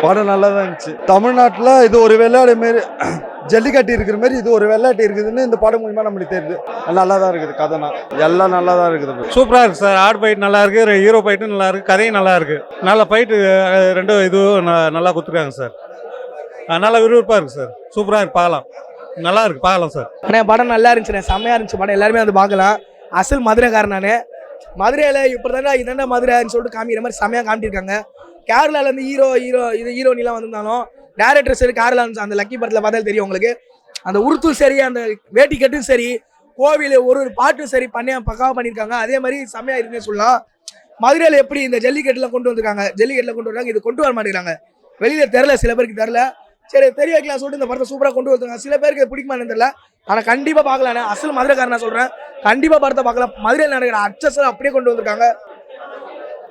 படம் நல்லா தான் இருந்துச்சு. தமிழ்நாட்டில் இது ஒரு விளையாடு மாரி ஜல்லிக்கட்டு இருக்கிற மாதிரி இது ஒரு விளையாட்டு இருக்குதுன்னு இந்த படம் மூலிமா நம்மளுக்கு தெரியுது. நல்லா தான் இருக்குது கதைனா, எல்லாம் நல்லா தான் இருக்குது. சூப்பராக இருக்குது சார். ஆட் ஃபைட் நல்லா இருக்குது, ஹீரோ ஃபைட்டும் நல்லா இருக்குது, கதையும் நல்லா இருக்குது. நல்ல ஃபைட்டு ரெண்டும் இதுவும் நல்லா கொடுத்துருக்காங்க சார். நல்லா விறுவிறுப்பாக இருக்குது சார். சூப்பராக இருக்குது, பார்க்கலாம். நல்லா இருக்குது, பார்க்கலாம் சார். ஆனால் படம் நல்லா இருந்துச்சுண்ணே, செம்மையாக இருந்துச்சு படம். எல்லாருமே வந்து பார்க்கலாம். அசல் மதுரைக்காரன் நான். மதுரையில் இப்போ தானே இதாண்டா மதுரைன்னு சொல்லிட்டு காமிக்கிற மாதிரி செம்மையாக காமிட்டிருக்காங்க. கேரளாவிலேருந்து ஹீரோனிலாம் வந்திருந்தாலும் டேரக்டர் சரி கேரளா அந்த லக்கி படத்தில் பார்த்தாலும் தெரியும் உங்களுக்கு. அந்த உருத்தும் சரி, அந்த வேட்டி கட்டும் சரி, கோவில் ஒரு பாட்டும் சரி பக்காவாக பண்ணியிருக்காங்க. அதே மாதிரி செம்மையாக இருக்குன்னு சொல்லலாம். மதுரையில் எப்படி இந்த ஜல்லிக்கட்டுலாம் கொண்டு வந்திருக்காங்க, இது கொண்டு வர மாட்டேங்கிறாங்க. வெளியில் தெரில, சில பேருக்கு தெரில. சரி தெரிய வைக்கலாம் சொல்லிட்டு இந்த படத்தை சூப்பராக கொண்டு வந்துருக்காங்க. சில பேருக்கு பிடிக்குமான்னு தெரியல, ஆனால் கண்டிப்பாக பார்க்கலாண்ணே. அசல் மதுரைக்காரன் நான் சொல்கிறேன், கண்டிப்பாக படத்தை பார்க்கலாம். மதுரையில் நடக்கிற அச்சஸை அப்படியே கொண்டு வந்திருக்காங்க.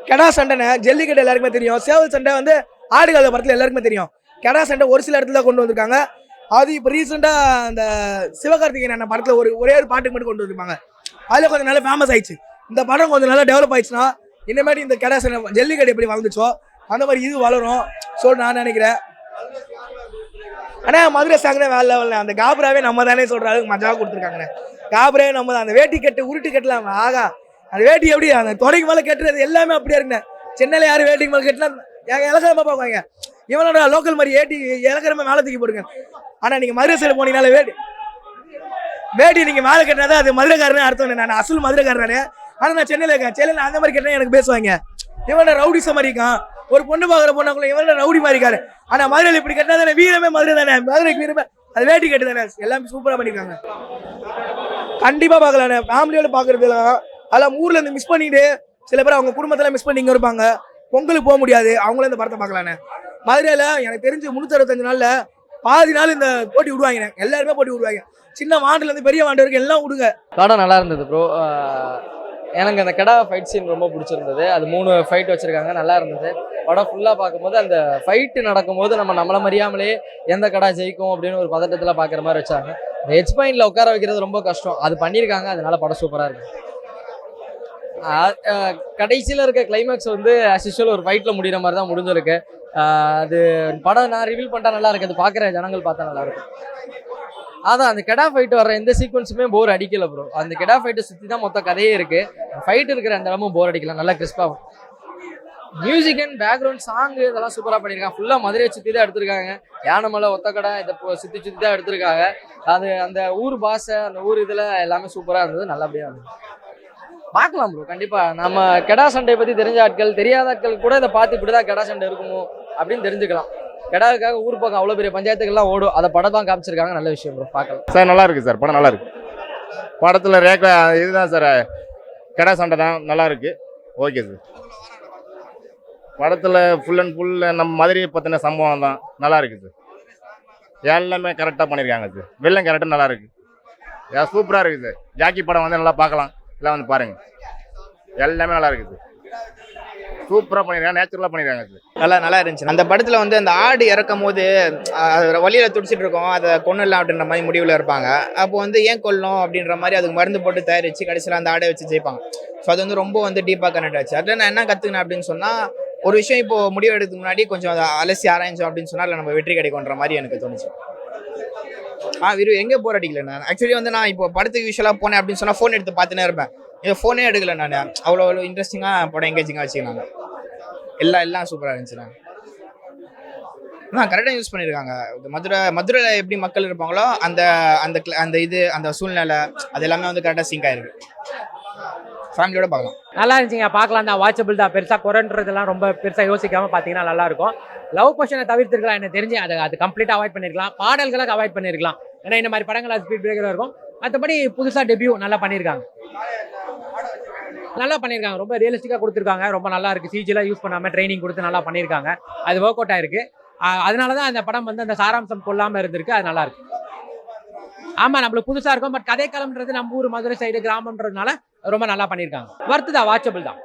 கெடா சண்டைண்ணே, ஜல்லிக்கட்டு எல்லாருக்குமே தெரியும். சேவல் சண்டை வந்து ஆடுகால படத்தில் எல்லாருக்குமே தெரியும். கெடா சண்டை ஒரு சில இடத்துல கொண்டு வந்திருக்காங்க. அது இப்போ ரீசெண்டாக அந்த சிவகார்த்திகேயன் அண்ணன் படத்தில் ஒரே ஒரு பாட்டுக்கு மட்டும் கொண்டு வந்திருப்பாங்க. அதில் கொஞ்சம் நல்லா ஃபேமஸ் ஆயிடுச்சு. இந்த படம் கொஞ்சம் நல்லா டெவலப் ஆயிடுச்சுன்னா இனிமேட்டு இந்த கெடா சண்டை ஜல்லிக்கட்டு எப்படி வளர்ந்துச்சோ அந்த மாதிரி இது வளரும் சொல்லிட்டு நான் நினைக்கிறேன். ஆனால் மதுரை சாங் தான் வேலை லெவலில். அந்த காபராவே நம்ம தானே சொல்கிற அளவுக்கு மஜாவாக கொடுத்துருக்காங்கண்ணே. காபராவே நம்ம தான். அந்த வேட்டி கட்டு உருட்டு கட்டலாம், ஆகா அந்த வேட்டி எப்படி அந்த தொடைக்கு மேலே கட்டுறது எல்லாமே அப்படியே இருக்குண்ணே. சென்னையில் யாரும் வேட்டிக்கு மேலே கட்டினா எங்கள் இலக்கரமாக பார்ப்பாங்க. இவனோட லோக்கல் மாதிரி ஏட்டி இலக்கரமாக மேலே தூக்கி போடுங்க. ஆனால் நீங்கள் மதுரை சைடு போனீங்கனால வேட்டி நீங்கள் மேலே கட்டினா தான் அது மதுரைக்காரனே அர்த்தம். நான் அசல் மதுரைக்காரனே. ஆனால் நான் சென்னையில் இருக்கேன். சென்னையில் அந்த மாதிரி கட்டினா எனக்கு பேசுவாங்க, இவனோட ரவுடிச மாதிரி இருக்கான். ஒரு பொண்ணு பார்க்குற பொண்ணாக்குள்ள இவனோட ரவுடி மாதிரி இருக்காரு. ஆனால் மதுரையில் இப்படி கட்டினா தானே வீரமே மதுரை தானே. மதுரைக்கு வீரமே அது வேட்டி கட்டு தானே. எல்லாமே சூப்பராக பண்ணியிருக்காங்க. கண்டிப்பாக பார்க்கலாண்ணே, ஃபேமிலியோட பார்க்குறதுலாம். அதெல்லாம் ஊரில் இருந்து மிஸ் பண்ணிட்டு சில பேர் அவங்க குடும்பத்தில் மிஸ் பண்ணி இங்கே இருப்பாங்க, பொங்கலுக்கு போக முடியாது, அவங்களும் இந்த படத்தை பார்க்கலாண்ணே. மதுரையில் எனக்கு தெரிஞ்சு 365 நாளில் பாதி நாள் இந்த போட்டி விடுவாங்க. எல்லாருமே போட்டி விடுவாங்க, சின்ன வாண்டுலேருந்து பெரிய வாண்டு வரைக்கும் எல்லாம் விடுங்க. படம் நல்லா இருந்தது ப்ரோ. எனக்கு அந்த கெடா ஃபைட் சீன் ரொம்ப பிடிச்சிருந்தது. அது 3 ஃபைட் வச்சுருக்காங்க, நல்லா இருந்தது. படம் ஃபுல்லாக பார்க்கும்போது அந்த ஃபைட்டு நடக்கும்போது நம்மளை மறியாமலே எந்த கடா ஜெயிக்கும் அப்படின்னு ஒரு பதட்டத்தில் பார்க்குற மாதிரி வச்சாங்க. ஹெச் பாயிண்டில் உட்கார வைக்கிறது ரொம்ப கஷ்டம், அது பண்ணியிருக்காங்க. அதனால படம் சூப்பராக இருக்கு. கடைசியில் இருக்க கிளைமேக்ஸ் வந்து ஆஸ் யூஷுவல் ஒரு ஃபைட்டில் முடிகிற மாதிரி தான் முடிஞ்சிருக்கு. அது படம் நான் ரிவீல் பண்ணிட்டா நல்லா இருக்கு, அது பார்க்குற ஜனங்கள் பார்த்தா நல்லா இருக்கும். அதான் அந்த கெடா ஃபைட் வர எந்த சீக்வன்ஸுமே போர் அடிக்கல ப்ரோ. அந்த கெடா ஃபைட்டை சுற்றி தான் மொத்த கதையே இருக்கு. ஃபைட் இருக்கிற அந்த இடமும் போர் அடிக்கல, நல்லா கிறிஸ்பாக. மியூசிக் அண்ட் பேக்ரவுண்ட் சாங்கு இதெல்லாம் சூப்பராக பண்ணியிருக்காங்க. ஃபுல்லாக மதுரையை சுற்றி தான் எடுத்திருக்காங்க. யானைமலை ஒத்தக்கடை இதை சுற்றி தான் எடுத்திருக்காங்க. அது அந்த ஊர் பாஷை, அந்த ஊர் இதில் எல்லாமே சூப்பராக இருந்தது, நல்லபடியாக இருந்தது. பார்க்கலாம் ப்ரோ, கண்டிப்பாக. நம்ம கெடா சண்டையை பற்றி தெரிஞ்ச ஆட்கள், தெரியாத ஆட்கள் கூட இதை பார்த்து இப்படி தான் கெடா சண்டை இருக்குமோ அப்படின்னு தெரிஞ்சுக்கலாம். கெடாவுக்காக ஊர் பக்கம் அவ்வளோ பெரிய பஞ்சாயத்துக்கெல்லாம் ஓடும், அதை படம் தான் காமிச்சிருக்காங்க. நல்ல விஷயம் ப்ரோ, பார்க்கலாம் சார். நல்லா இருக்குது சார், படம் நல்லா இருக்குது. படத்தில் இதுதான் சார், கெடா சண்டை தான் நல்லா இருக்குது. Okay sir. படத்தில் ஃபுல் அண்ட் ஃபுல் நம்ம மதுரையை பற்றின சம்பவம் தான், நல்லா இருக்குது சார். எல்லாமே கரெக்டாக பண்ணியிருக்காங்க சார். வெள்ளம் கரெக்டாக நல்லா இருக்குது, சூப்பராக இருக்குது சார். ஜாக்கி படம் வந்து நல்லா பார்க்கலாம், எல்லாம் வந்து பாருங்கள். எல்லாமே நல்லா இருக்குது சார், சூப்பராக பண்ணியிருக்காங்க, நேச்சுரலாக பண்ணியிருக்காங்க சார். நல்லா இருந்துச்சு. அந்த படத்தில் வந்து அந்த ஆடு இறக்கும் போது வழியில் துடிச்சிட்டு இருக்கோம், அதை கொன்னலாம் அப்படின்ற மாதிரி முடிவில் இருப்பாங்க. அப்போ வந்து ஏன் கொல்லும் அப்படின்ற மாதிரி அதுக்கு மருந்து போட்டு தயாரித்து கடைசியில் அந்த ஆடை வச்சு ஜெயிப்பாங்க. ஸோ அது வந்து ரொம்ப வந்து டீப்பாக கனெக்ட் ஆச்சு. அதில் நான் என்ன கற்றுக்கினேன் அப்படின்னு சொன்னால், ஒரு விஷயம் இப்போ முடிவு எடுக்கிறதுக்கு முன்னாடி கொஞ்சம் அதை அலசி ஆராய்ஞ்சோம் அப்படின்னு சொன்னால் நம்ம வெற்றி கிடைக்கும்ன்ற மாதிரி எனக்கு தோணுச்சு. எங்கே போர் அடிக்கல. நான் ஆக்சுவலி வந்து நான் இப்போ படத்துக்கு யூஸ்வலாக போனேன் அப்படின்னு சொன்னால் ஃபோன் எடுத்து பார்த்துனே இருப்பேன். இதை ஃபோனே எடுக்கல நான். அவ்வளோ இன்ட்ரெஸ்டிங்காக படம் எங்கேஜிங்காக வச்சுக்கலாங்க. எல்லாம் சூப்பராக இருந்துச்சு. கரெக்டாக யூஸ் பண்ணியிருக்காங்க. மதுரையில் எப்படி மக்கள் இருப்பாங்களோ அந்த அந்த அந்த இது அந்த சூழ்நிலை அது எல்லாமே வந்து கரெக்டாக சிங்க் ஆயிருக்கு. ஃபேமிலியோட பார்க்கலாம். நல்லா இருந்துச்சுங்க, பார்க்கலாம் தான், வாட்சபிள் தான். பெருசாக குறைன்றதெல்லாம் ரொம்ப பெருசாக யோசிக்காமல் பார்த்தீங்கன்னா நல்லாயிருக்கும். லவ் பொஷனை தவிர்த்துருக்கலாம், எனக்கு தெரிஞ்சு அது கம்ப்ளீட்டாக அவாய்ட் பண்ணியிருக்கலாம். பாடல்களாக அவாய்ட் பண்ணியிருக்கலாம், ஏன்னா இந்த மாதிரி படங்கள் அது ஸ்பீட் பிரேக்கராக இருக்கும். மற்றபடி புதுசாக டெபியூ நல்லா பண்ணியிருக்காங்க. ரொம்ப ரியலிஸ்டிக்காக கொடுத்துருக்காங்க, ரொம்ப நல்லா இருக்குது. சிஜிலாம் யூஸ் பண்ணாமல் ட்ரைனிங் கொடுத்து நல்லா பண்ணியிருக்காங்க. அது ஒர்க் அவுட் ஆயிருக்கு. அதனால தான் அந்த படம் வந்து அந்த சாராம்சம் கொள்ளாமல் இருந்திருக்கு. அது நல்லாயிருக்கு. ஆமாம், நம்மளுக்கு புதுசாக இருக்கும். பட் கதைக்களம்ன்றது நம்ம ஊர் மதுரை சைடு கிராமன்றதுனால ரொம்ப நல்லா பண்ணியிருக்காங்க. வர்த்து தான், வாட்சபிள் தான்.